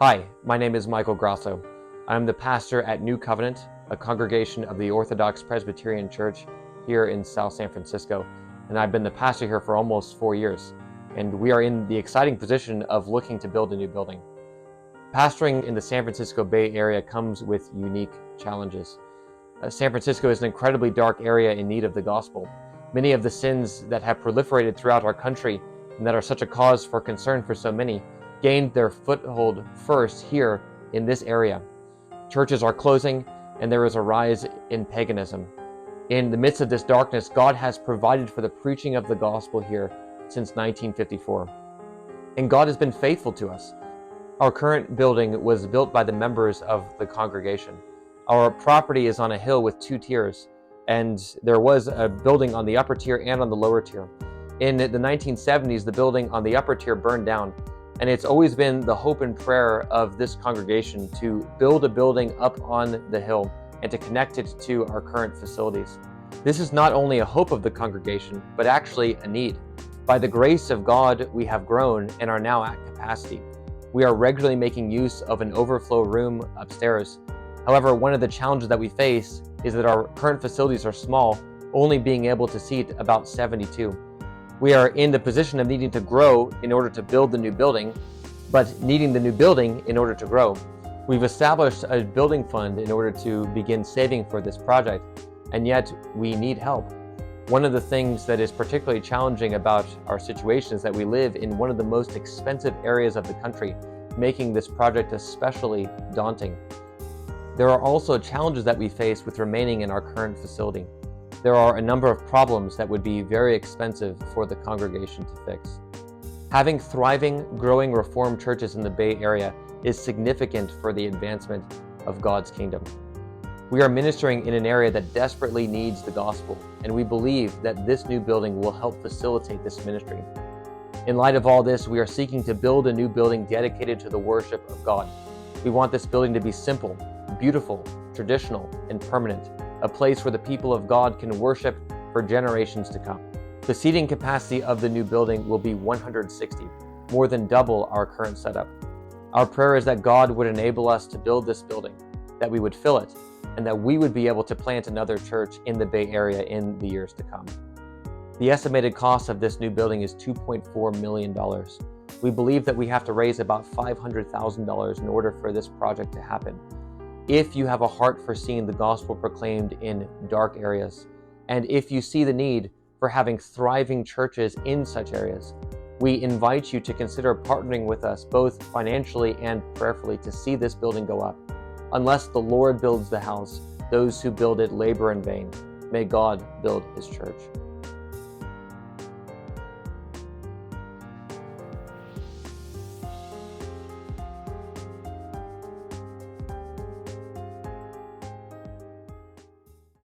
Hi, my name is Michael Grasso. I'm the pastor at New Covenant, a congregation of the Orthodox Presbyterian Church here in South San Francisco, and I've been the pastor here for almost 4 years, and we are in the exciting position of looking to build a new building. Pastoring in the San Francisco Bay Area comes with unique challenges. San Francisco is an incredibly dark area in need of the gospel. Many of the sins that have proliferated throughout our country and that are such a cause for concern for so many gained their foothold first here in this area. Churches are closing and there is a rise in paganism. In the midst of this darkness, God has provided for the preaching of the gospel here since 1954. And God has been faithful to us. Our current building was built by the members of the congregation. Our property is on a hill with 2 tiers, and there was a building on the upper tier and on the lower tier. In the 1970s, the building on the upper tier burned down, and it's always been the hope and prayer of this congregation to build a building up on the hill and to connect it to our current facilities. This is not only a hope of the congregation, but actually a need. By the grace of God, we have grown and are now at capacity. We are regularly making use of an overflow room upstairs. However, one of the challenges that we face is that our current facilities are small, only being able to seat about 72. We are in the position of needing to grow in order to build the new building, but needing the new building in order to grow. We've established a building fund in order to begin saving for this project, and yet we need help. One of the things that is particularly challenging about our situation is that we live in one of the most expensive areas of the country, making this project especially daunting. There are also challenges that we face with remaining in our current facility. There are a number of problems that would be very expensive for the congregation to fix. Having thriving, growing Reformed churches in the Bay Area is significant for the advancement of God's kingdom. We are ministering in an area that desperately needs the gospel, and we believe that this new building will help facilitate this ministry. In light of all this, we are seeking to build a new building dedicated to the worship of God. We want this building to be simple, beautiful, traditional, and permanent, a place where the people of God can worship for generations to come. The seating capacity of the new building will be 160, more than double our current setup. Our prayer is that God would enable us to build this building, that we would fill it, and that we would be able to plant another church in the Bay Area in the years to come. The estimated cost of this new building is $2.4 million. We believe that we have to raise about $500,000 in order for this project to happen. If you have a heart for seeing the gospel proclaimed in dark areas, and if you see the need for having thriving churches in such areas, we invite you to consider partnering with us both financially and prayerfully to see this building go up. Unless the Lord builds the house, those who build it labor in vain. May God build his church.